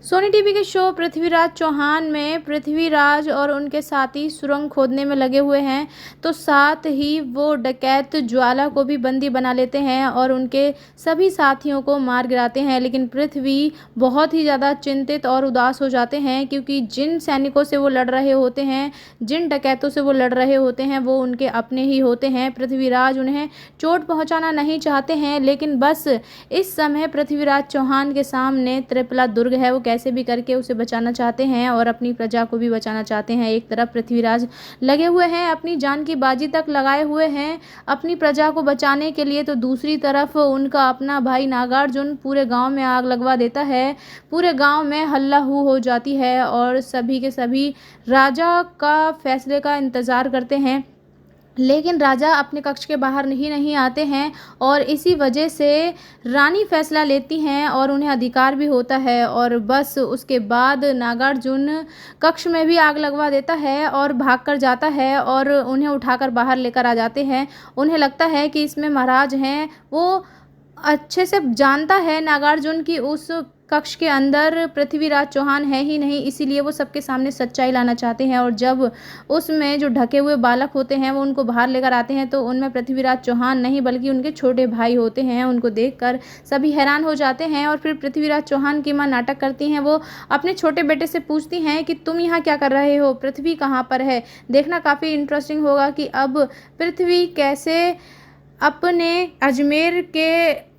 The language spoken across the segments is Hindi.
सोनी टीवी के शो पृथ्वीराज चौहान में पृथ्वीराज और उनके साथी सुरंग खोदने में लगे हुए हैं, तो साथ ही वो डकैत ज्वाला को भी बंदी बना लेते हैं और उनके सभी साथियों को मार गिराते हैं। लेकिन पृथ्वी बहुत ही ज़्यादा चिंतित और उदास हो जाते हैं, क्योंकि जिन सैनिकों से वो लड़ रहे होते हैं, जिन डकैतों से वो लड़ रहे होते हैं, वो उनके अपने ही होते हैं। पृथ्वीराज उन्हें चोट पहुंचाना नहीं चाहते हैं, लेकिन बस इस समय पृथ्वीराज चौहान के सामने त्रिपला दुर्ग है। वो कैसे भी करके उसे बचाना चाहते हैं और अपनी प्रजा को भी बचाना चाहते हैं। एक तरफ पृथ्वीराज लगे हुए हैं, अपनी जान की बाजी तक लगाए हुए हैं अपनी प्रजा को बचाने के लिए, तो दूसरी तरफ उनका अपना भाई नागार्जुन पूरे गांव में आग लगवा देता है। पूरे गांव में हल्ला हो जाती है और सभी के सभी राजा का फैसले का इंतज़ार करते हैं, लेकिन राजा अपने कक्ष के बाहर नहीं आते हैं और इसी वजह से रानी फैसला लेती हैं और उन्हें अधिकार भी होता है। और बस उसके बाद नागार्जुन कक्ष में भी आग लगवा देता है और भागकर जाता है और उन्हें उठाकर बाहर लेकर आ जाते हैं। उन्हें लगता है कि इसमें महाराज हैं, वो अच्छे से जानता है नागार्जुन की उस कक्ष के अंदर पृथ्वीराज चौहान है ही नहीं, इसीलिए वो सबके सामने सच्चाई लाना चाहते हैं। और जब उसमें जो ढके हुए बालक होते हैं वो उनको बाहर लेकर आते हैं, तो उनमें पृथ्वीराज चौहान नहीं बल्कि उनके छोटे भाई होते हैं। उनको देखकर सभी हैरान हो जाते हैं और फिर पृथ्वीराज चौहान की माँ नाटक करती हैं। वो अपने छोटे बेटे से पूछती हैं कि तुम यहाँ क्या कर रहे हो, पृथ्वी कहाँ पर है। देखना काफ़ी इंटरेस्टिंग होगा कि अब पृथ्वी कैसे अपने अजमेर के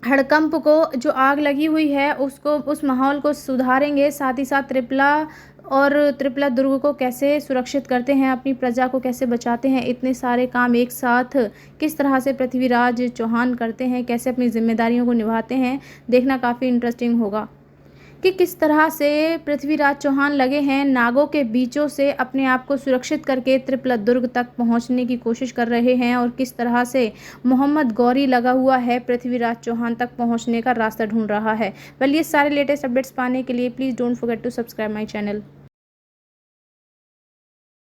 हड़कंप को, जो आग लगी हुई है, उसको, उस माहौल को सुधारेंगे। साथ ही साथ त्रिपला दुर्ग को कैसे सुरक्षित करते हैं, अपनी प्रजा को कैसे बचाते हैं। इतने सारे काम एक साथ किस तरह से पृथ्वीराज चौहान करते हैं, कैसे अपनी जिम्मेदारियों को निभाते हैं, देखना काफ़ी इंटरेस्टिंग होगा कि किस तरह से पृथ्वीराज चौहान लगे हैं नागों के बीचों से अपने आप को सुरक्षित करके त्रिपला दुर्ग तक पहुंचने की कोशिश कर रहे हैं, और किस तरह से मोहम्मद गौरी लगा हुआ है पृथ्वीराज चौहान तक पहुंचने का रास्ता ढूंढ रहा है। वेल, ये सारे लेटेस्ट अपडेट्स पाने के लिए please don't forget to subscribe my channel.